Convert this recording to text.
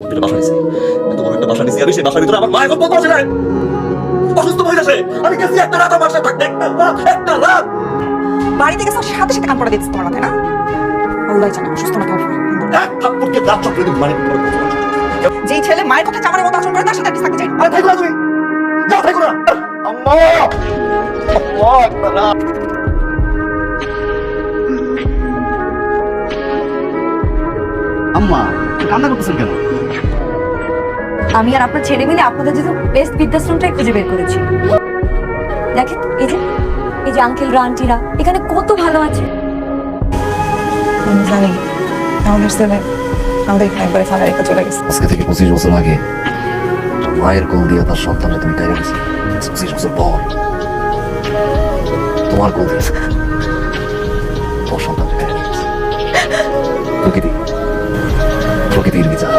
একটা বাসা নিছি, এত বড় একটা বাসা নিছি আমি, সেই বাসার ভিতরে আমার মায়ের গল্প আছে না, অসুস্থ হয়ে যাচ্ছে। আমি গেছি একটা রাত আমার সাথে থাকতে, একটা রাত বাড়ি থেকে সাথে সাথে কান পড়া দিচ্ছে তোমার মাথায় না? আল্লাহ জানে অসুস্থ না কেউ। এক থাপ্পড়কে দাঁত চক্রে দিন মানে যেই ছেলে মায়ের কথা চামারের মতো আচরণ করে তার সাথে আপনি থাকতে চাই? আরে থাকো না তুমি, যাও থাকো না। আম্মা আল্লাহ একটা রাত। আম্মা কান্না করতেছেন কেন? আমি আর আপনার ছেলে মিলে আপনাদের জন্য বেস্ট বৃদ্ধাশ্রমটাই খুঁজে বের করেছি। দেখেন এই যে আঙ্কেলরা আন্টিরা এখানে কত ভালো আছে। আমি জানি আমাদের ছেলে আমাদের এখানে একবারে ফালা রেখে চলে গেছে। আজকে থেকে 25 বছর আগে মায়ের কোল দিয়ে তার সন্তানে তুমি তাই গেছি। 25 বছর পর তোমার কোল দিয়ে তোর সন্তান প্রকৃতির বিচার।